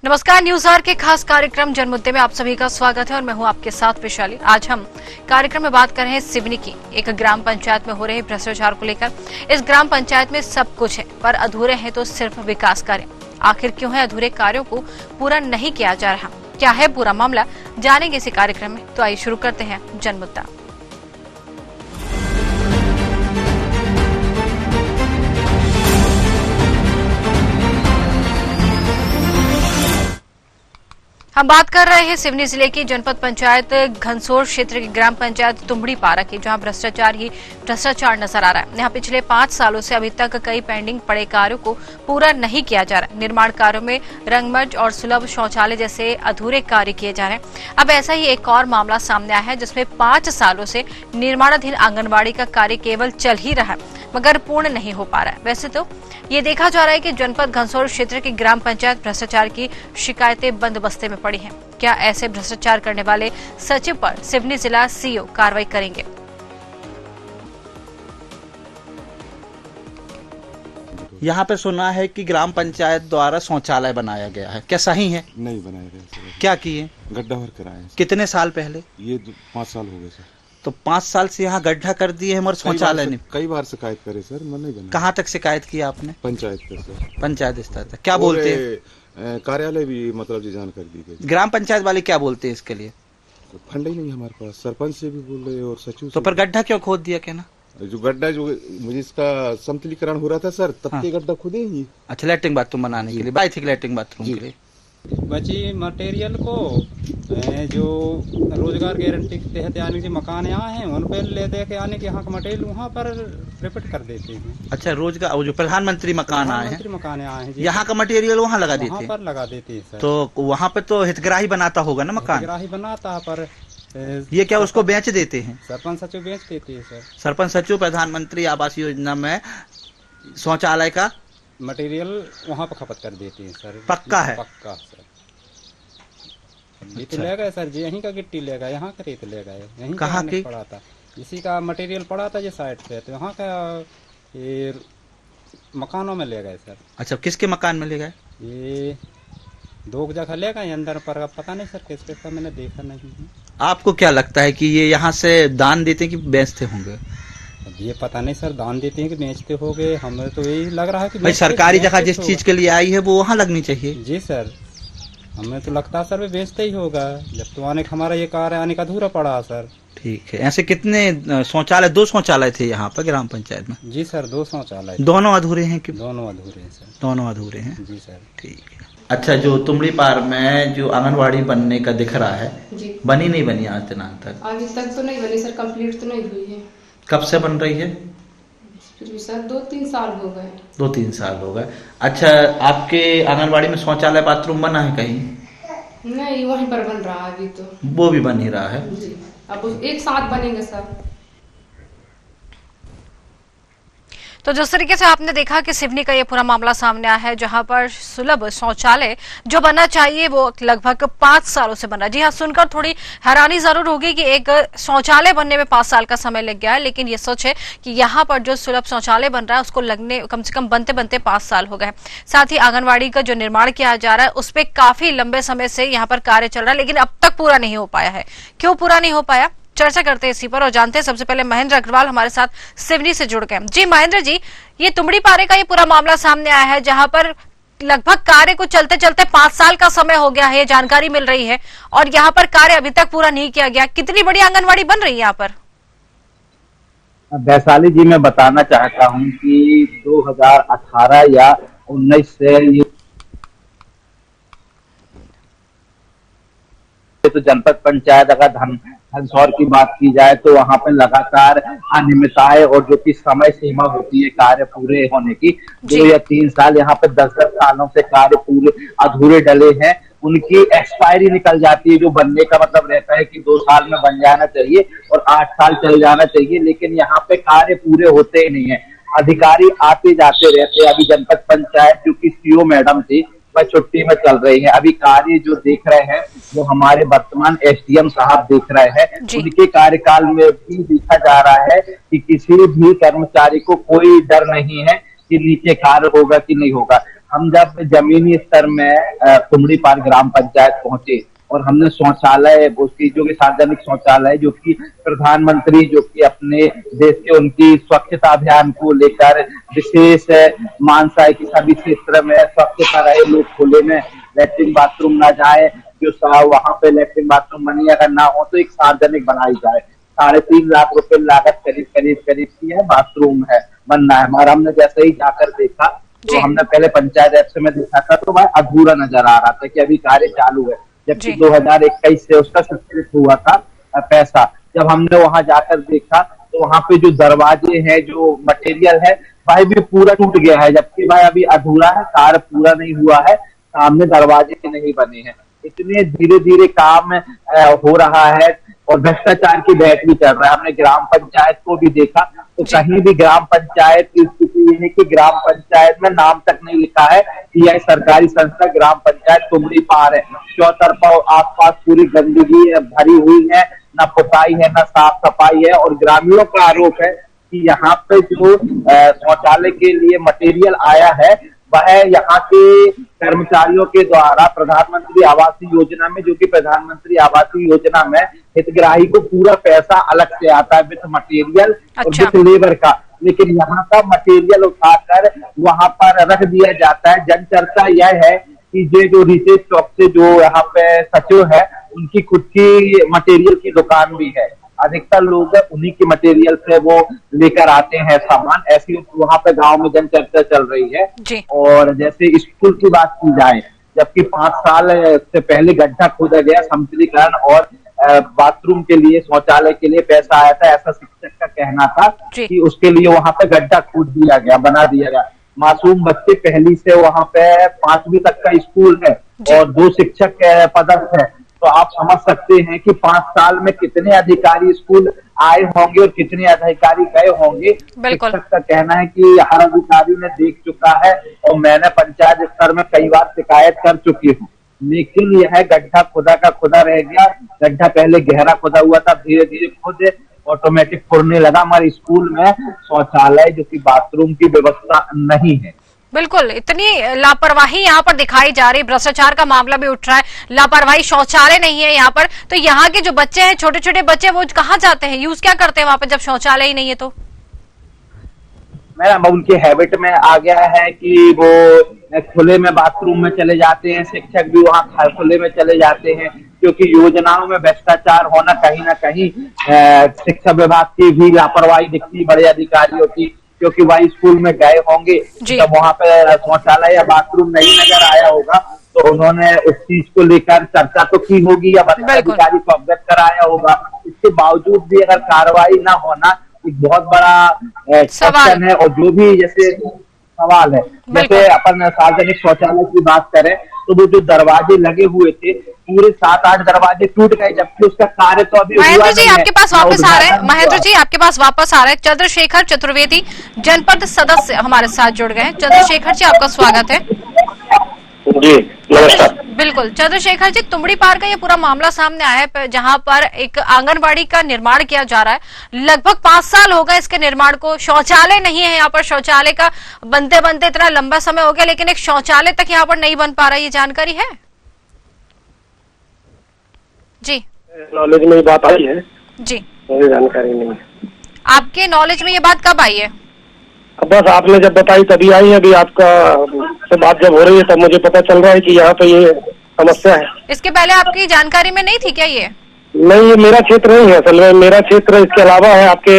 नमस्कार, news our के खास कार्यक्रम जनमुद्दे में आप सभी का स्वागत है और मैं हूं आपके साथ विशाली। आज हम कार्यक्रम में बात कर रहे हैं सिवनी की एक ग्राम पंचायत में हो रहे भ्रष्टाचार को लेकर। इस ग्राम पंचायत में सब कुछ है पर अधूरे हैं तो सिर्फ विकास कार्य। आखिर क्यों है अधूरे कार्यों को पूरा नहीं किया जा रहा, क्या है पूरा मामला, जानेंगे इसी कार्यक्रम में। तो आइए शुरू करते हैं जनमुद्दा। हम बात कर रहे हैं सिवनी जिले की जनपद पंचायत घनसोर क्षेत्र की ग्राम पंचायत तुमड़ी पारा की, जहां भ्रष्टाचार ही भ्रष्टाचार नजर आ रहा है। यहां पिछले 5 सालों से अभी तक कई पेंडिंग पड़े कार्यों को पूरा नहीं किया जा रहा है। निर्माण कार्यों में रंगमंच और सुलभ शौचालय जैसे अधूरे कार्य किए जा रहे हैं। अब ऐसा ही एक और मामला सामने आया है जिसमें 5 सालों से निर्माणाधीन आंगनबाड़ी का कार्य केवल चल ही रहा है मगर पूर्ण नहीं हो पा रहा है। वैसे तो ये देखा जा रहा है कि जनपद घनसोर क्षेत्र की ग्राम पंचायत भ्रष्टाचार की शिकायतें बंदोबस्ते में पड़ी हैं। क्या ऐसे भ्रष्टाचार करने वाले सचिव पर सिवनी जिला सीईओ कार्रवाई करेंगे? यहाँ पे सुना है कि ग्राम पंचायत द्वारा शौचालय बनाया गया है, क्या सही है? नहीं बनाया गया। क्या किए? गड्ढा भर कराए। कितने साल पहले? ये 5 साल हो गए सर। तो 5 साल से यहाँ गड्ढा कर दिए हैं मगर शौचालय नहीं। कई बार शिकायत करे सर, मन नहीं बना। कहाँ तक शिकायत की आपने? पंचायत पर सर। पंचायत स्तर तक क्या बोलते हैं? कार्यालय भी मतलब जी जानकारी दी गई। ग्राम पंचायत वाले क्या बोलते हैं इसके लिए? फंड ही नहीं हमारे पास। सरपंच से भी बोल रहे और सचिव तो पर गड्ढा क्यों खोद दिया? क्या ना जो गड्ढा जो मुझे इसका समतलीकरण हो रहा था सर, तब के गड्ढा खुदे ही। अच्छा, लैट्रिन बाथरूम बनाने के लिए बाई थी, लैट्रिन बाथरूम के लिए बची मटेरियल को जो रोजगार गारंटी के तहत यानी जो मकान यहाँ हैं उन पर ले दे के आने के यहाँ का मटेरियल वहाँ पर रिपीट कर देते हैं। अच्छा, रोजगार वो जो प्रधानमंत्री मकान आए हैं, मकान आए हैं यहाँ का मटेरियल वहाँ लगा देते हैं। पर लगा देते हैं सर। तो वहाँ पे तो हितग्राही बनाता होगा ना मकान? हितग्राही बनाता है पर ये क्या उसको बेच देते हैं? सरपंच सचिव बेच देते हैं सर। सरपंच सचिव प्रधानमंत्री आवास योजना में शौचालय का मटेरियल वहाँ पर खपत कर देते हैं सर। पक्का है? पक्का सर। ये तो ले गए सर जी, यहीं का गिट्टी ले गए, यहाँ का रेत ले गए, यहीं कहाँ की पड़ा था, इसी का मटेरियल पड़ा था ये साइड पे, तो यहाँ का ये मकानों में ले गए सर। अच्छा, किसके मकान में ले गए? ये 2 जगह ले गए अंदर, पर पता नहीं सर किस पे, मैंने देखा नहीं है। आपको क्या लगता है कि ये यहाँ से दान देते हैं कि बेचते होंगे? अब ये पता नहीं सर, दान देते हैं कि बेचते हो गए, हमें तो यही लग रहा है कि भाई सरकारी जगह जिस चीज के लिए आई है वो वहाँ लगनी चाहिए। जी सर, हमें तो लगता है सर वे बेचते ही होगा, जब तो आने हमारा ये कार्य आने का अधूरा पड़ा सर। ठीक है। ऐसे कितने शौचालय? 2 शौचालय थे यहाँ पर ग्राम पंचायत में? जी सर, 2 शौचालय। दोनों अधूरे हैं कि? दोनों अधूरे हैं सर। दोनों अधूरे हैं, जी सर। ठीक है। अच्छा, जो तुमड़ी पार में जो आंगनवाड़ी बनने का दिख रहा है जी, बनी नहीं बनी आज दिनांक तक? अभी तक तो नहीं बनी सर, कंप्लीट तो नहीं हुई है। कब से बन रही है? फिर भी सर 2-3 साल हो गए। 2-3 साल हो गए। अच्छा, आपके आंगनवाड़ी में शौचालय बाथरूम बना है कहीं? नहीं, वहीं पर बन रहा है अभी तो। वो भी बन ही रहा है जी, अब एक साथ बनेंगे सर। तो जिस तरीके से आपने देखा कि सिवनी का ये पूरा मामला सामने आया है, जहां पर सुलभ शौचालय जो बनना चाहिए वो लगभग 5 सालों से बन रहा है। जी हाँ, सुनकर थोड़ी हैरानी जरूर होगी कि एक शौचालय बनने में 5 साल का समय लग गया है, लेकिन ये सच है कि यहाँ पर जो सुलभ शौचालय बन रहा है उसको लगने कम से कम बनते बनते 5 साल हो गए। साथ ही आंगनबाड़ी का जो निर्माण किया जा रहा है उस पर काफी लंबे समय से यहाँ पर कार्य चल रहा है, लेकिन अब तक पूरा नहीं हो पाया है। क्यों पूरा नहीं हो पाया, चर्चा करते हैं इसी पर और जानते हैं। सबसे पहले महेंद्र अग्रवाल हमारे साथ सिवनी से जुड़ गए। जी महेंद्र जी, ये तुमड़ी पारे का ये पूरा मामला सामने आया है जहां पर लगभग कार्य को चलते चलते 5 साल का समय हो गया है, ये जानकारी मिल रही है, और यहाँ पर कार्य अभी तक पूरा नहीं किया गया। कितनी बड़ी आंगनबाड़ी बन रही है यहाँ पर? वैशाली जी, मैं बताना चाहता हूँ कि 2018 या 19 से ये तो जनपद पंचायत अगर घनसौर की बात की जाए तो वहाँ पे लगातार अनियमितताएं और जो कि समय सीमा होती है कार्य पूरे होने की, 2 या 3 साल, यहाँ पे 10-10 सालों से कार्य पूरे अधूरे डले हैं। उनकी एक्सपायरी निकल जाती है, जो बनने का मतलब रहता है कि 2 साल में बन जाना चाहिए और 8 साल चल जाना चाहिए, लेकिन यहाँ पे कार्य पूरे होते ही नहीं है। अधिकारी आते जाते रहते हैं। अभी जनपद पंचायत जो कि सीईओ मैडम थी वह छुट्टी में चल रही है। अभी कार्य जो देख रहे हैं वो हमारे वर्तमान एसडीएम साहब देख रहे हैं। उनके कार्यकाल में भी देखा जा रहा है कि किसी भी कर्मचारी को कोई डर नहीं है कि नीचे कार्य होगा कि नहीं होगा। हम जब जमीनी स्तर में तुमड़ी पार ग्राम पंचायत पहुंचे और हमने शौचालय, उसकी जो कि सार्वजनिक शौचालय, जो कि प्रधानमंत्री जो कि अपने देश के उनकी स्वच्छता अभियान को लेकर विशेष मानसा है कि सभी क्षेत्र में स्वच्छता रहे, लोग खुले में लैट्रिन बाथरूम ना जाए, जो वहां पे लैट्रिन बाथरूम बनी अगर ना हो तो एक सार्वजनिक बनाई जाए। 3.5 लाख रुपए लागत करीब की है, बाथरूम है बनना है हमारा। हमने जैसे ही जाकर देखा तो हमने पहले पंचायत ऐप से में देखा था तो वह अधूरा नजर आ रहा था कि अभी कार्य चालू है, जबकि 2021 से उसका स्वीकृत हुआ था पैसा। जब हमने वहां जाकर देखा तो वहां पे जो दरवाजे हैं, जो मटेरियल है भाई भी पूरा टूट गया है, जबकि भाई अभी अधूरा है, कार्य पूरा नहीं हुआ है, सामने दरवाजे नहीं बने हैं। इतने धीरे धीरे काम हो रहा है और भ्रष्टाचार की बैठ भी चल रहा है। हमने ग्राम पंचायत को भी देखा तो कहीं भी ग्राम पंचायत की स्थिति ये है कि ग्राम पंचायत में नाम तक नहीं लिखा है कि यह सरकारी संस्था ग्राम पंचायत तुमड़ी पार है। चौतरफा आसपास पूरी गंदगी भरी हुई है, न पुताई है न साफ सफाई है। और ग्रामीणों का आरोप है कि यहाँ पे जो शौचालय के लिए मटेरियल आया है वह यहाँ के कर्मचारियों के द्वारा प्रधानमंत्री आवास योजना में, जो कि प्रधानमंत्री आवास योजना में हितग्राही को पूरा पैसा अलग से आता है विथ मटेरियल और विथ लेबर का, लेकिन यहाँ का मटेरियल उठाकर वहां पर रख दिया जाता है। जनचर्चा यह है कि ये जो रितेश चौक से जो यहाँ पे सचिव है उनकी खुद की मटेरियल की दुकान भी है, अधिकतर लोग उन्हीं के मटेरियल से वो लेकर आते हैं सामान। ऐसी वहां पे गांव में जनचर्चा चल रही है। और जैसे स्कूल की बात की जाए, जबकि 5 साल से पहले गड्ढा खोदा गया, समतलीकरण और बाथरूम के लिए, शौचालय के लिए पैसा आया था, ऐसा शिक्षक का कहना था कि उसके लिए वहां पे गड्ढा खोद दिया गया, बना दिया गया। मासूम बच्चे पहली से वहां पे 5वीं तक का स्कूल है और 2 शिक्षक पदस्थ है, तो आप समझ सकते हैं कि 5 साल में कितने अधिकारी स्कूल आए होंगे और कितने अधिकारी गए होंगे। शिक्षक का कहना है कि हर अधिकारी ने देख चुका है और मैंने पंचायत स्तर में कई बार शिकायत कर चुकी हूँ, लेकिन यह गड्ढा खुदा का खुदा रह गया। गड्ढा पहले गहरा खुदा हुआ था, धीरे धीरे खुद ऑटोमेटिक फुरने लगा। हमारे स्कूल में शौचालय जो कि बाथरूम की व्यवस्था नहीं है। बिल्कुल, इतनी लापरवाही यहाँ पर दिखाई जा रही, भ्रष्टाचार का मामला भी उठ रहा है, लापरवाही, शौचालय नहीं है यहाँ पर। तो यहाँ के जो बच्चे हैं, छोटे छोटे बच्चे, वो कहाँ जाते हैं, यूज क्या करते हैं वहां पर जब शौचालय ही नहीं है? तो मैडम उनके हैबिट में आ गया है कि वो खुले में बाथरूम में चले जाते हैं, शिक्षक भी वहाँ खुले में चले जाते हैं, क्योंकि योजनाओं में भ्रष्टाचार होना कहीं ना कहीं शिक्षा विभाग की भी लापरवाही दिखती, बड़े अधिकारियों की, क्योंकि वही स्कूल में गए होंगे जब वहां पे शौचालय या बाथरूम नहीं नजर आया होगा तो उन्होंने उस चीज को लेकर चर्चा तो की होगी या अधिकारी को अवगत कराया होगा। इसके बावजूद भी अगर कार्रवाई ना होना एक बहुत बड़ा क्वेश्चन है। और जो भी जैसे सवाल है, जैसे अपन सार्वजनिक शौचालय की बात करें तो वो जो दरवाजे लगे हुए थे पूरे 7-8 दरवाजे टूट गए, जबकि उसका कार्य तो अभी महेंद्र जी आपके पास वापस आ रहे हैं। महेंद्र जी आपके पास वापस आ रहे हैं। चंद्रशेखर चतुर्वेदी जनपद सदस्य हमारे साथ जुड़ गए हैं। चंद्रशेखर जी आपका स्वागत है। जी नमस्कार। बिल्कुल चंद्रशेखर जी, तुमड़ी पार का ये पूरा मामला सामने आया है जहां पर एक आंगनबाड़ी का निर्माण किया जा रहा है। लगभग 5 साल हो गए इसके निर्माण को, शौचालय नहीं है यहाँ पर। शौचालय का बनते बनते इतना लंबा समय हो गया, लेकिन एक शौचालय तक यहाँ पर नहीं बन पा रहा, ये जानकारी है जी? नॉलेज में ये बात आई है जी? मुझे जानकारी नहीं है। आपके नॉलेज में ये बात कब आई है? बस आपने जब बताई तभी आई है। अभी आपका से बात जब हो रही है तब मुझे पता चल रहा है कि यहाँ पे ये समस्या है। इसके पहले आपकी जानकारी में नहीं थी क्या ये? नहीं, ये मेरा क्षेत्र नहीं है असल में। मेरा क्षेत्र इसके अलावा है, आपके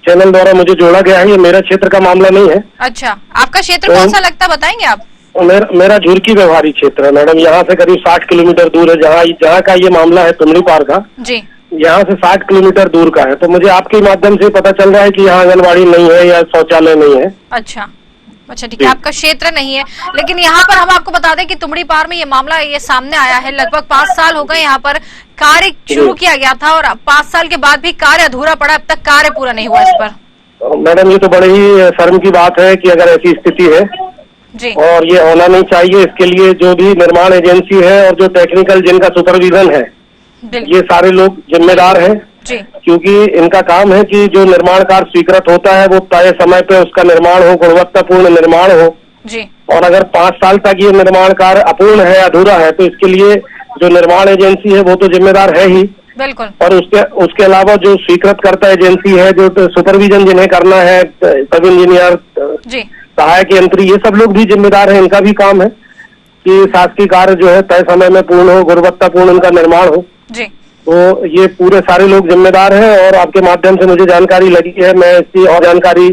चैनल द्वारा मुझे जोड़ा गया है। ये मेरा क्षेत्र का मामला नहीं है। अच्छा, आपका क्षेत्र कौन सा लगता है, बताएंगे आप? मेरा झुरकी व्यवहारी क्षेत्र है मैडम। यहाँ से करीब 60 किलोमीटर दूर है जहाँ का ये मामला है तुमड़ी पार का। जी, यहाँ से 60 किलोमीटर दूर का है। तो मुझे आपके माध्यम से पता चल रहा है कि यहाँ आंगनबाड़ी नहीं है या शौचालय नहीं है। अच्छा अच्छा, ठीक है, आपका क्षेत्र नहीं है। लेकिन यहाँ पर हम आपको बता दें कि तुमड़ी पार में ये मामला ये सामने आया है। लगभग 5 साल हो गए यहाँ पर कार्य शुरू किया गया था और 5 साल के बाद भी कार्य अधूरा पड़ा, अब तक कार्य पूरा नहीं हुआ इस पर। मैडम ये तो बड़े ही शर्म की बात है कि अगर ऐसी स्थिति है जी, और ये होना नहीं चाहिए। इसके लिए जो भी निर्माण एजेंसी है और जो टेक्निकल जिनका सुपरविजन है, ये सारे लोग जिम्मेदार हैं जी, क्योंकि इनका काम है कि जो निर्माण कार्य स्वीकृत होता है वो तय समय पे उसका निर्माण हो, गुणवत्तापूर्ण निर्माण हो जी, और अगर 5 साल तक ये निर्माण कार्य अपूर्ण है, अधूरा है, तो इसके लिए जो निर्माण एजेंसी है वो तो जिम्मेदार है ही, बिल्कुल। और उसके अलावा जो स्वीकृत करता एजेंसी है, जो सुपरविजन जिन्हें करना है, सब इंजीनियर, जी सहायक यंत्री, ये सब लोग भी जिम्मेदार हैं। इनका भी काम है कि शासकीय कार्य जो है तय समय में पूर्ण हो, गुणवत्तापूर्ण उनका निर्माण हो। जी तो ये पूरे सारे लोग जिम्मेदार हैं, और आपके माध्यम से मुझे जानकारी लगी है, मैं इसकी और जानकारी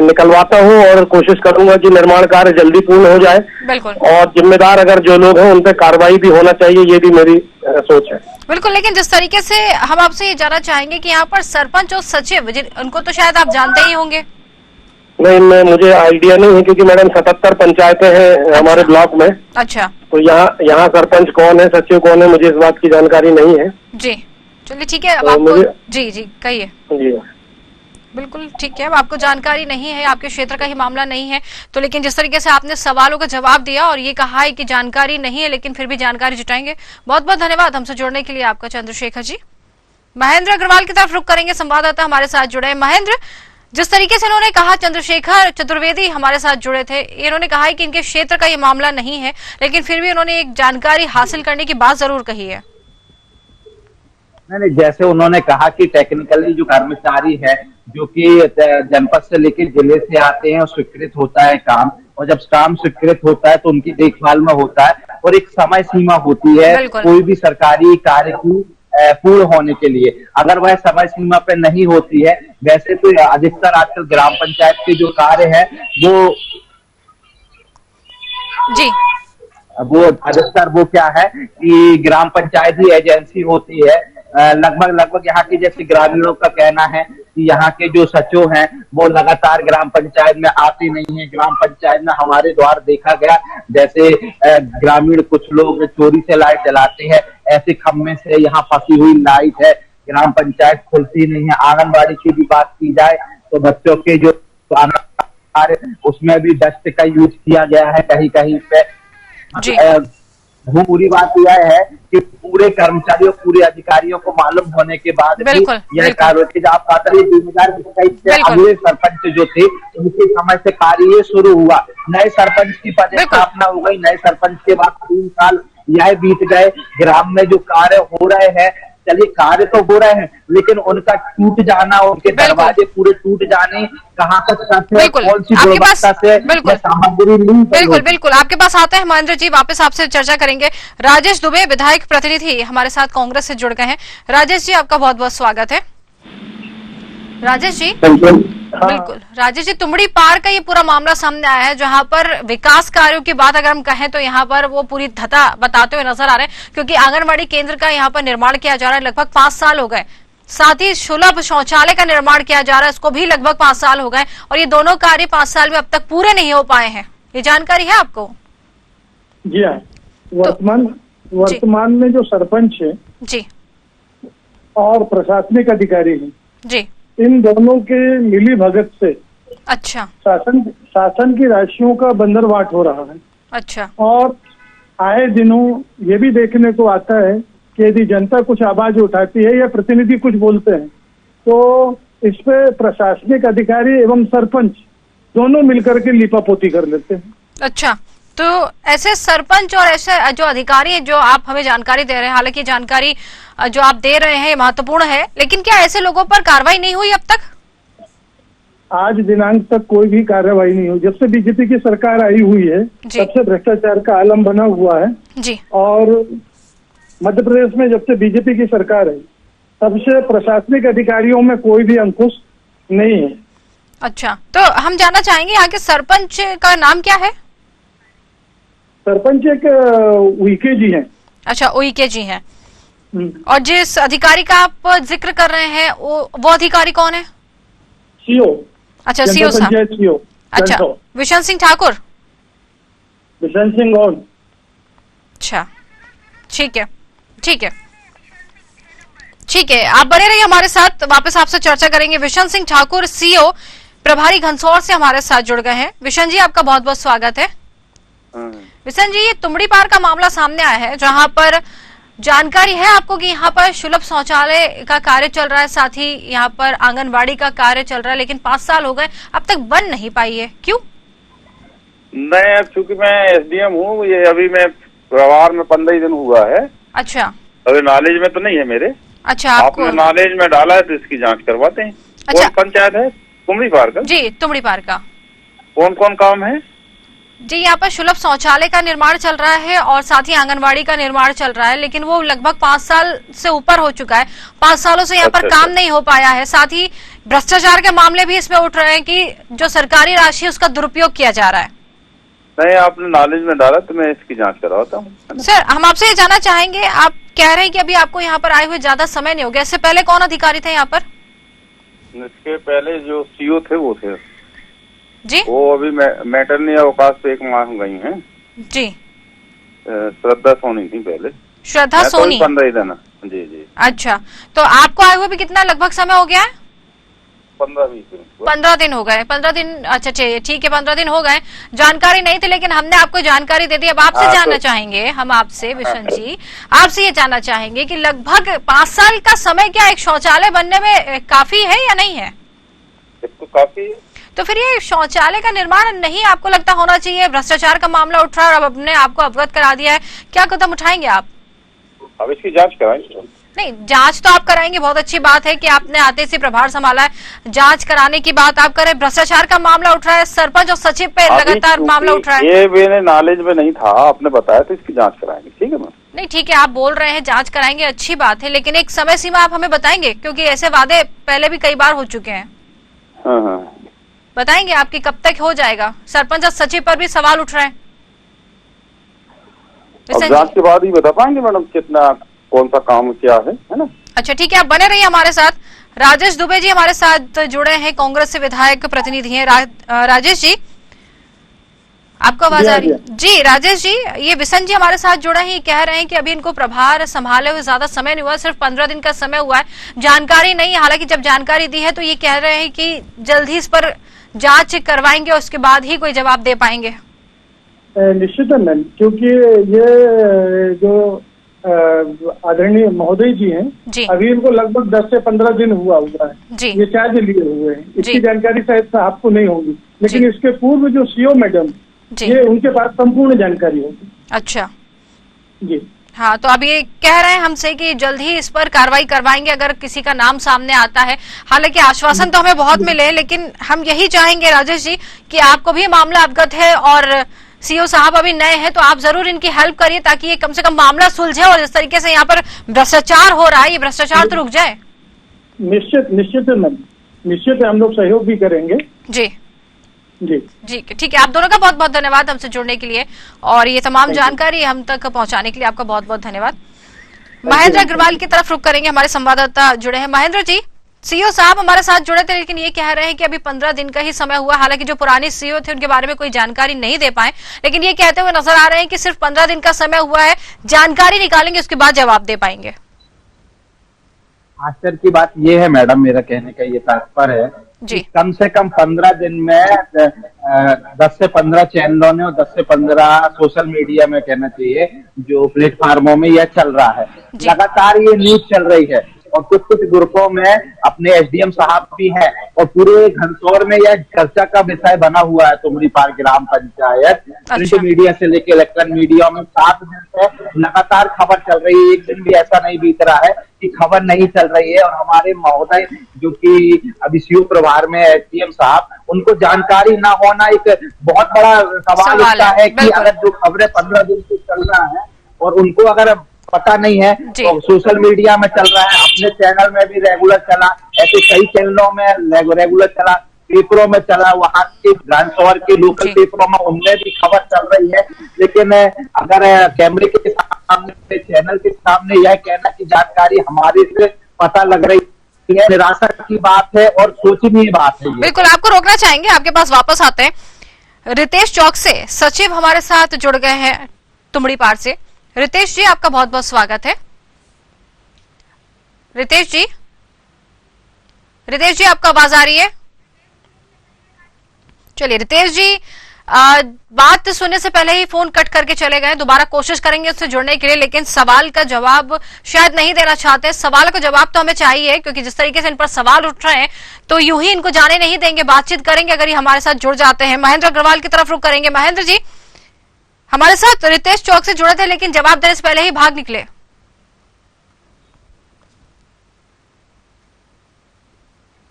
निकलवाता हूं और कोशिश करूंगा कि निर्माण कार्य जल्दी पूर्ण हो जाए। बिल्कुल और जिम्मेदार अगर जो लोग हैं उन पर कार्रवाई भी होना चाहिए, ये भी मेरी सोच है। बिल्कुल। लेकिन जिस तरीके से हम आपसे ये जानना चाहेंगे कि यहाँ पर सरपंच और सचिव, उनको तो शायद आप जानते ही होंगे। नहीं, मुझे आइडिया नहीं है, क्योंकि मैडम 77 पंचायतें हैं हमारे ब्लॉक में। अच्छा। तो यहाँ सरपंच कौन है, सचिव कौन है, मुझे इस बात की जानकारी नहीं है। जी चलिए ठीक है। अब तो आपको मुझे- जी कहिए। जी बिल्कुल ठीक है। अब आपको जानकारी नहीं है, आपके क्षेत्र का ही मामला नहीं है, तो लेकिन जिस तरीके से आपने सवालों का जवाब दिया और ये कहा है कि जानकारी नहीं है, लेकिन फिर भी जानकारी जुटाएंगे। बहुत बहुत धन्यवाद हमसे जुड़ने के लिए आपका, चंद्रशेखर जी। महेंद्र अग्रवाल की तरफ रुख करेंगे, संवाददाता हमारे साथ जुड़े हैं। महेंद्र, जिस तरीके से इन्होंने कहा, चंद्रशेखर चतुर्वेदी हमारे साथ जुड़े थे, इन्होंने कहा है कि इनके क्षेत्र का ये मामला नहीं है, लेकिन फिर भी उन्होंने एक जानकारी हासिल करने की बात जरूर कही है। नहीं, जैसे उन्होंने कहा कि टेक्निकली जो कर्मचारी है जो कि जनपद से लेकर जिले से आते हैं और स्वीकृत होता है काम, और जब काम स्वीकृत होता है तो उनकी देखभाल में होता है और एक समय सीमा होती है कोई भी सरकारी कार्य की पूर्ण होने के लिए। अगर वह समय सीमा पे नहीं होती है, वैसे तो अधिकतर आजकल ग्राम पंचायत के जो कार्य है वो अधिकतर वो क्या है कि ग्राम पंचायत ही एजेंसी होती है। लगभग यहाँ के जैसे ग्रामीणों का कहना है कि यहाँ के जो सचिव हैं वो लगातार ग्राम पंचायत में आते नहीं है। ग्राम पंचायत में हमारे द्वारा देखा गया, जैसे ग्रामीण कुछ लोग चोरी से लाइट जलाते हैं, ऐसे खम्भे से यहाँ फंसी हुई लाइट है, ग्राम पंचायत खुलती नहीं है। आंगनबाड़ी की भी बात की जाए तो बच्चों के जो उसमें भी डस्ट का यूज किया गया है कहीं कहीं पे। पूरी बात यह है कि पूरे कर्मचारियों, पूरे अधिकारियों को मालूम होने के बाद भी यह कार्य आप जिम्मेदार अगले सरपंच जो थे उनके समय से कार्य शुरू हुआ। नए सरपंच की पदस्थापना हो गई, नए सरपंच के बाद 3 साल यह बीत गए। ग्राम में जो कार्य हो रहे हैं, चलिए कार्य तो हो रहे हैं, लेकिन उनका टूट जाना, उनके दरवाजे पूरे टूट जाने, कहाँ तक कौन सी गुणवत्ता से सामग्री ली। बिल्कुल आपके पास आते हैं महेंद्र जी, वापस आपसे चर्चा करेंगे। राजेश दुबे विधायक प्रतिनिधि हमारे साथ कांग्रेस से जुड़ गए हैं। राजेश जी, आपका बहुत बहुत स्वागत है। राजेश जी बिल्कुल राजेश जी, तुमड़ी पार का ये पूरा मामला सामने आया है, जहां पर विकास कार्यों की बात अगर हम कहें तो यहाँ पर वो पूरी धता बताते हुए नजर आ रहे हैं, क्योंकि आंगनबाड़ी केंद्र का यहाँ पर निर्माण किया जा रहा है, लगभग 5 साल हो गए। साथ ही सुलभ शौचालय का निर्माण किया जा रहा है, इसको भी लगभग 5 साल हो गए, और ये दोनों कार्य 5 साल में अब तक पूरे नहीं हो पाए हैं। ये जानकारी है आपको? जी हाँ, वर्तमान में जो सरपंच है जी और प्रशासनिक अधिकारी है जी, इन दोनों के मिली भगत से अच्छा शासन की राशियों का बंदरवाट हो रहा है। अच्छा। और आए दिनों ये भी देखने को आता है कि यदि जनता कुछ आवाज उठाती है या प्रतिनिधि कुछ बोलते हैं तो इस पे प्रशासनिक अधिकारी एवं सरपंच दोनों मिलकर के लीपापोती कर लेते हैं। अच्छा, तो ऐसे सरपंच और ऐसे जो अधिकारी हैं जो आप हमें जानकारी दे रहे हैं, हालांकि जानकारी जो आप दे रहे हैं महत्वपूर्ण है, लेकिन क्या ऐसे लोगों पर कार्रवाई नहीं हुई अब तक? आज दिनांक तक कोई भी कार्रवाई नहीं हुई। जब से बीजेपी की सरकार आई हुई है तब से भ्रष्टाचार का आलम बना हुआ है जी। और मध्य प्रदेश में जब से बीजेपी की सरकार है तब से प्रशासनिक अधिकारियों में कोई भी अंकुश नहीं है। अच्छा, तो हम जानना चाहेंगे यहाँ के सरपंच का नाम क्या है? सरपंच एक उइके जी हैं। अच्छा, उइके जी हैं। और जिस अधिकारी का आप जिक्र कर रहे हैं वो अधिकारी कौन है? सीओ। अच्छा, सीओ साहब। सीओ। अच्छा, विशन सिंह ठाकुर। विशन सिंह और अच्छा, ठीक है ठीक है ठीक है, आप बने रहिए हमारे साथ, वापस आपसे चर्चा करेंगे। विशन सिंह ठाकुर सीओ प्रभारी घनसौर से हमारे साथ जुड़ गए हैं। विशन जी, आपका बहुत बहुत स्वागत है। विशन जी, ये तुमड़ी पार का मामला सामने आया है, जहां पर जानकारी है आपको कि यहाँ पर सुलभ शौचालय का कार्य चल रहा है, साथ ही यहाँ पर आंगनबाड़ी का कार्य चल रहा है, लेकिन 5 साल हो गए अब तक बन नहीं पाई है, क्यों? नहीं, अब चूंकि मैं एसडीएम हूँ, ये अभी मैं व्यवहार में 15 ही दिन हुआ है, अच्छा अभी नॉलेज में तो नहीं है मेरे। अच्छा, आपको आपने नॉलेज में डाला है तो इसकी जांच करवाते हैं। अच्छा। कौन पंचायत है? तुमड़ी पार का? जी, तुमड़ी पार का। कौन कौन काम है? जी, यहाँ पर सुलभ शौचालय का निर्माण चल रहा है और साथ ही आंगनवाड़ी का निर्माण चल रहा है, लेकिन वो लगभग 5 साल से ऊपर हो चुका है। 5 सालों से यहाँ पर अच्छा, काम नहीं हो पाया है। साथ ही भ्रष्टाचार के मामले भी इसमें उठ रहे हैं कि जो सरकारी राशि है उसका दुरुपयोग किया जा रहा है। नहीं, आपने नॉलेज में डाला तो मैं इसकी जांच करवाता हूँ। सर, हम आपसे ये जानना चाहेंगे, आप कह रहे हैं कि अभी आपको यहाँ पर आए हुए ज्यादा समय नहीं हो गया, इससे पहले कौन अधिकारी थे यहाँ पर? इसके पहले जो सीओ थे वो थे जी, वो अभी मैटरनी अवकाश पे 1 माह गई हैं। जी, श्रद्धा सोनी थी पहले। श्रद्धा मैं तो सोनी। 15 ही दिन। जी जी, अच्छा, तो आपको आए हुए भी कितना लगभग समय हो गया है? 15-20 दिन। 15 दिन हो गए। 15 दिन, अच्छा ठीक है, 15 दिन हो गए। जानकारी नहीं थी, लेकिन हमने आपको जानकारी दे दी। अब आपसे जानना चाहेंगे हम आपसे, विशन जी, आपसे ये जानना चाहेंगे कि लगभग 5 साल का समय क्या एक शौचालय बनने में काफी है या नहीं है? तो काफी है। तो फिर ये शौचालय का निर्माण नहीं आपको लगता होना चाहिए? भ्रष्टाचार का मामला उठ रहा है और अब हमने आपको अवगत करा दिया है, क्या कदम उठाएंगे आप? अब इसकी जांच कराएंगे। नहीं, जांच तो आप कराएंगे, बहुत अच्छी बात है कि आपने आते से प्रभार संभाला है। जांच कराने की बात आप करें, भ्रष्टाचार का मामला उठ रहा है, सरपंच और सचिव पे लगातार मामला उठ रहा है। ये मेरे नॉलेज में नहीं था, आपने बताया तो इसकी जांच कराएंगे। ठीक है मैम? नहीं, ठीक है, आप बोल रहे हैं जांच कराएंगे, अच्छी बात है, लेकिन एक समय सीमा आप हमें बताएंगे, क्योंकि ऐसे वादे पहले भी कई बार हो चुके हैं। हाँ हाँ, बताएंगे आपकी कब तक हो जाएगा? सरपंच और सचिव पर भी सवाल उठ रहे हैं। अब जांच के बाद ही बता पाएंगे मैडम कितना, कौन सा काम क्या है ना? अच्छा, ठीक है, आप बने रहिए हमारे साथ। राजेश दुबे जी हमारे साथ जुड़े हैं, कांग्रेस से विधायक प्रतिनिधि हैं। राजेश जी, आपको आवाज आ रही है? जी राजेश जी, ये विशन जी हमारे साथ जुड़े हैं, ये कह रहे हैं कि अभी इनको प्रभार संभाले हुए ज्यादा समय नहीं हुआ, सिर्फ 15 दिन का समय हुआ है, जानकारी नहीं है। हालांकि जब जानकारी दी है तो ये कह रहे हैं कि जल्द ही इस पर जांच करवाएंगे और उसके बाद ही कोई जवाब दे पाएंगे। निश्चित है मैम, क्योंकि ये जो आदरणीय महोदय जी हैं, अभी इनको लगभग 10 से 15 दिन हुआ है ये चार्ज लिए हुए हैं। इसकी जानकारी शायद आपको नहीं होगी, लेकिन इसके पूर्व जो सीओ मैडम, ये उनके पास संपूर्ण जानकारी होगी। अच्छा जी, हाँ, तो अब ये कह रहे हैं हमसे कि जल्द ही इस पर कार्रवाई करवाएंगे अगर किसी का नाम सामने आता है। हालांकि आश्वासन तो हमें बहुत मिले, लेकिन हम यही चाहेंगे राजेश जी कि आपको भी मामला अवगत है और सीओ साहब अभी नए हैं, तो आप जरूर इनकी हेल्प करिए ताकि ये कम से कम मामला सुलझे और जिस तरीके से यहाँ पर भ्रष्टाचार हो रहा है, ये भ्रष्टाचार तो रुक जाए। निश्चित है मैम, निश्चित है, हम लोग सहयोग भी करेंगे। जी जी जी, ठीक है, आप दोनों का बहुत बहुत धन्यवाद हमसे जुड़ने के लिए और ये तमाम जानकारी हम तक पहुंचाने के लिए आपका बहुत बहुत धन्यवाद। महेंद्र अग्रवाल की तरफ रुख करेंगे, हमारे संवाददाता जुड़े हैं। महेंद्र जी, सीओ साहब हमारे साथ जुड़े थे, लेकिन ये कह रहे हैं कि अभी 15 दिन का ही समय हुआ। हालांकि जो पुराने सीओ थे उनके बारे में कोई जानकारी नहीं दे पाए, लेकिन ये कहते हुए नजर आ रहे हैं कि सिर्फ 15 दिन का समय हुआ है, जानकारी निकालेंगे उसके बाद जवाब दे पाएंगे। आश्चर्य की बात ये है मैडम, मेरा कहने का ये तात्पर्य है जी, कम से कम 15 दिन में 10 से 15 चैनलों ने और 10 से 15 सोशल मीडिया में कहना चाहिए जो प्लेटफार्मों में यह चल रहा है, लगातार ये न्यूज चल रही है और कुछ ग्रुपों में अपने एसडीएम साहब भी हैं और पूरे घनसौर में यह चर्चा का विषय बना हुआ है। तुमड़ी पार ग्राम पंचायत प्रिंट मीडिया से लेकर इलेक्ट्रॉनिक मीडिया में 7 दिन से लगातार खबर चल रही है, एक दिन भी ऐसा नहीं बीत रहा है कि खबर नहीं चल रही है। और हमारे महोदय जो कि अभी सीओ प्रभार में एसडीएम साहब, उनको जानकारी ना होना एक बहुत बड़ा सवाल उठता है कि अगर जो खबरें 15 दिन से चल रहा है और उनको अगर पता नहीं है तो सोशल मीडिया में चल रहा है, अपने चैनल में भी रेगुलर चला, ऐसे कई चैनलों में रेगुलर चला, पेपरों में चला, वहाँ के घनसौर के लोकल पेपरों में उनमें भी खबर चल रही है। लेकिन अगर कैमरे के सामने, चैनल के सामने यह कहना कि जानकारी हमारे से पता लग रही है, निराशा की बात है और सोचनीय बात है। बिल्कुल, आपको रोकना चाहेंगे, आपके पास वापस आते हैं। रितेश चौक से सचिव हमारे साथ जुड़ गए हैं तुमड़ी पार से। रितेश जी, आपका बहुत बहुत स्वागत है। रितेश जी, आपका आवाज आ रही है? चलिए रितेश जी, बात सुनने से पहले ही फोन कट करके चले गए। दोबारा कोशिश करेंगे उससे जुड़ने के लिए, लेकिन सवाल का जवाब शायद नहीं देना चाहते। सवाल का जवाब तो हमें चाहिए, क्योंकि जिस तरीके से इन पर सवाल उठ रहे हैं तो यूं ही इनको जाने नहीं देंगे, बातचीत करेंगे अगर ये हमारे साथ जुड़ जाते हैं। महेंद्र अग्रवाल की तरफ रुख करेंगे। महेंद्र जी हमारे साथ रितेश चौक से जुड़े थे, लेकिन जवाब देने से पहले ही भाग निकले।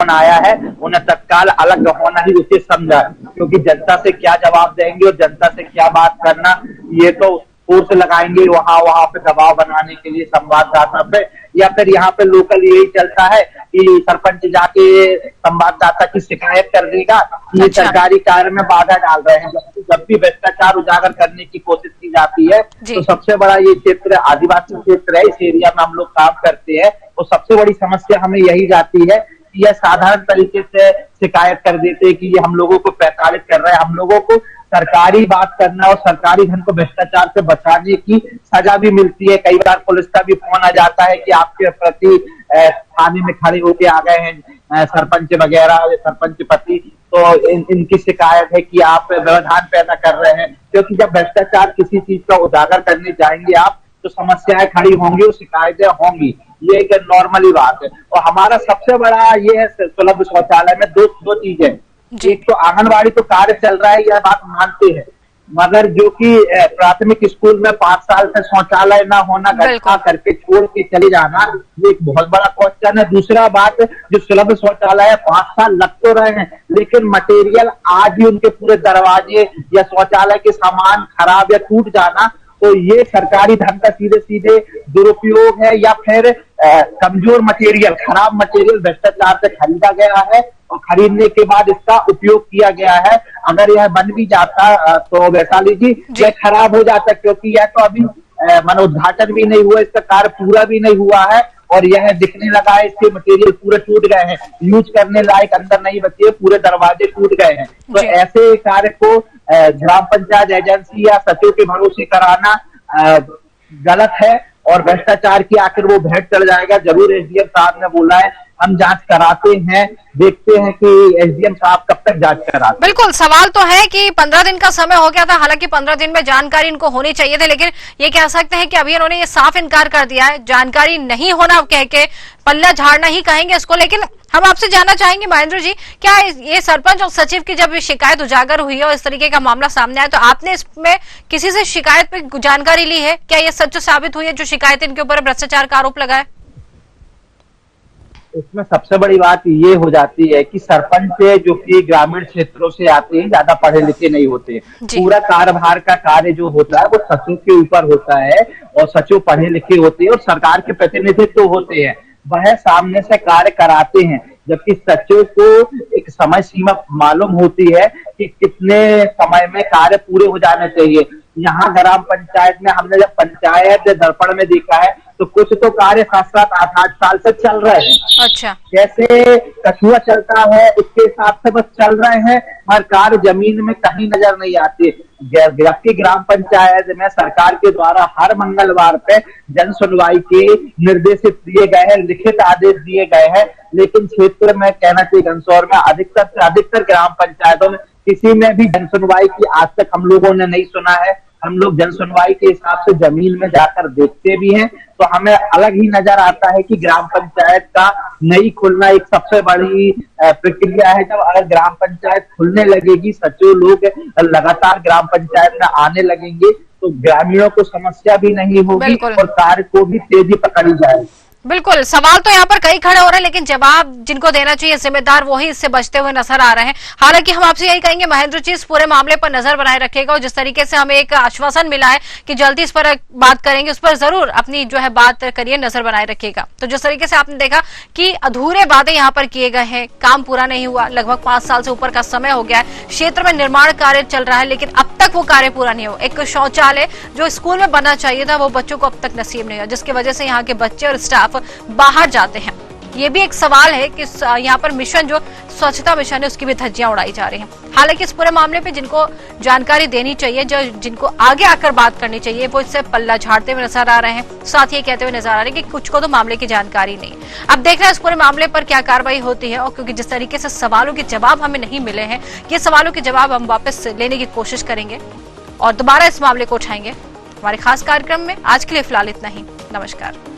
आया है उन्हें तत्काल अलग होना ही उचित समझा, क्योंकि जनता से क्या जवाब देंगे और जनता से क्या बात करना, ये तो फोर्स लगाएंगे वहां पे दबाव बनाने के लिए संवाददाता पे, या फिर यहाँ पे लोकल यही चलता है कि सरपंच जाके संवाददाता की शिकायत कर देगा कि ये सरकारी कार्य में बाधा डाल रहे हैं। जब भी भ्रष्टाचार उजागर करने की कोशिश की जाती है तो सबसे बड़ा ये क्षेत्र आदिवासी क्षेत्र है, इस एरिया में हम लोग काम करते हैं, तो सबसे बड़ी समस्या हमें यही जाती है कि यह साधारण तरीके से शिकायत कर देते हैं कि ये हम लोगों को प्रताड़ित कर रहा है। हम लोगों को सरकारी बात करना और सरकारी धन को भ्रष्टाचार से बचाने की सजा भी मिलती है। कई बार पुलिस का भी फोन आ जाता है कि आपके प्रति थाने में खड़े होके आ गए हैं सरपंच वगैरह, सरपंच पति, तो इनकी शिकायत है कि आप व्यवधान पैदा कर रहे हैं। क्योंकि जब भ्रष्टाचार किसी चीज का उजागर करने जाएंगे आप, तो समस्याएं खड़ी होंगी और शिकायतें होंगी, ये एक नॉर्मली बात है। और हमारा सबसे बड़ा ये है सुलभ शौचालय में दो चीजें, एक तो आंगनबाड़ी तो कार्य चल रहा है, यह बात मानते हैं, मगर जो कि प्राथमिक स्कूल में 5 साल से शौचालय ना होना, गड्ढा करके छोड़ के चले जाना, ये एक बहुत बड़ा क्वेश्चन है। दूसरा बात, जो सुलभ शौचालय है 5 साल लग तो रहे हैं, लेकिन मटेरियल आज भी उनके पूरे दरवाजे या शौचालय के सामान खराब या टूट जाना, तो ये सरकारी धन का सीधे सीधे दुरुपयोग है, या फिर कमजोर मटेरियल, खराब मटेरियल भ्रष्टाचार से खरीदा गया है और खरीदने के बाद इसका उपयोग किया गया है। अगर यह बन भी जाता तो वैशाली जी यह खराब हो जाता, क्योंकि यह तो अभी उद्घाटन भी नहीं हुआ, इसका कार्य पूरा भी नहीं हुआ है और यह दिखने लगा है, इसके मटेरियल पूरे टूट गए हैं, यूज करने लायक अंदर नहीं बचे, पूरे दरवाजे टूट गए हैं। तो ऐसे कार्य को ग्राम पंचायत एजेंसी या सचिव के भरोसे कराना गलत है और भ्रष्टाचार की आखिर वो भेंट चढ़ जाएगा। जरूर एसडीएम साहब ने बोला है, हम जांच कराते हैं, देखते हैं कि एसडीएम साहब कब तक जांच कराते। बिल्कुल, सवाल तो है कि 15 दिन का समय हो गया था, हालांकि 15 दिन में जानकारी इनको होनी चाहिए थी, लेकिन ये कह सकते हैं कि अभी इन्होंने ये साफ इनकार कर दिया है, जानकारी नहीं होना कह के पल्ला झाड़ना ही कहेंगे इसको। लेकिन हम आपसे जानना चाहेंगे महेंद्र जी, क्या ये सरपंच और सचिव की जब शिकायत उजागर हुई है और इस तरीके का मामला सामने आया, तो आपने इसमें किसी से शिकायत पे जानकारी ली है? क्या ये सच साबित हुई है जो शिकायत इनके ऊपर भ्रष्टाचार का आरोप लगा है? इसमें सबसे बड़ी बात ये हो जाती है कि सरपंच जो कि ग्रामीण क्षेत्रों से आते हैं, ज्यादा पढ़े लिखे नहीं होते, पूरा कार्यभार का कार्य जो होता है वो सचिव के ऊपर होता है और सचिव पढ़े लिखे होते हैं और सरकार के प्रतिनिधित्व होते हैं, वह सामने से कार्य कराते हैं। जबकि सचिव को एक समय सीमा मालूम होती है कि कितने समय में कार्य पूरे हो जाने चाहिए। यहाँ ग्राम पंचायत में हमने जब पंचायत दर्पण में देखा है तो कुछ तो कार्य 7-7, 8-8 साल से चल रहे हैं। अच्छा, जैसे कछुआ चलता है उसके हिसाब से बस चल रहे हैं, हर कार्य जमीन में कहीं नजर नहीं आते। जबकि ग्राम पंचायत में सरकार के द्वारा हर मंगलवार पे जन सुनवाई के निर्देशित दिए गए हैं, लिखित आदेश दिए गए हैं, लेकिन क्षेत्र में कहना चाहिए गंसौर में अधिकतर से अधिकतर ग्राम पंचायतों में किसी में भी जन सुनवाई की आज तक हम लोगों ने नहीं सुना है। हम लोग जन सुनवाई के हिसाब से जमीन में जाकर देखते भी हैं तो हमें अलग ही नजर आता है कि ग्राम पंचायत का नहीं खुलना एक सबसे बड़ी प्रक्रिया है। जब अगर ग्राम पंचायत खुलने लगेगी, सचिव लोग लगातार ग्राम पंचायत में आने लगेंगे तो ग्रामीणों को समस्या भी नहीं होगी और कार्य को भी तेजी पकड़ी जाएगी। बिल्कुल, सवाल तो यहाँ पर कई खड़े हो रहे हैं, लेकिन जवाब जिनको देना चाहिए जिम्मेदार वही इससे बचते हुए नजर आ रहे हैं। हालांकि हम आपसे यही कहेंगे महेंद्र जी, इस पूरे मामले पर नजर बनाए रखिएगा और जिस तरीके से हमें एक आश्वासन मिला है कि जल्दी इस पर बात करेंगे, उस पर जरूर अपनी जो है बात करिए, नजर बनाए रखिएगा। तो जिस तरीके से आपने देखा कि अधूरे वादे यहाँ पर किए गए हैं, काम पूरा नहीं हुआ, लगभग 5 साल से ऊपर का समय हो गया है, क्षेत्र में निर्माण कार्य चल रहा है, लेकिन अब तक वो कार्य पूरा नहीं हुआ। एक शौचालय जो स्कूल में बनना चाहिए था वो बच्चों को अब तक नसीब नहीं हुआ, जिसकी वजह से यहाँ के बच्चे और स्टाफ बाहर जाते हैं। ये भी एक सवाल है कि यहाँ पर मिशन जो स्वच्छता मिशन है उसकी भी धज्जियां उड़ाई जा रही हैं। हालांकि इस पूरे मामले पे जिनको जानकारी देनी चाहिए, जो जिनको आगे आकर बात करनी चाहिए, वो इससे पल्ला झाड़ते हुए नजर आ रहे हैं। साथ ही ये कहते हुए नजर आ रहे हैं कि कुछ को तो मामले की जानकारी नहीं। अब देखना है इस पूरे मामले पर क्या कार्रवाई होती है, और क्योंकि जिस तरीके से सवालों के जवाब हमें नहीं मिले हैं, ये सवालों के जवाब हम वापस लेने की कोशिश करेंगे और दोबारा इस मामले को उठाएंगे हमारे खास कार्यक्रम में। आज के लिए फिलहाल इतना ही। नमस्कार।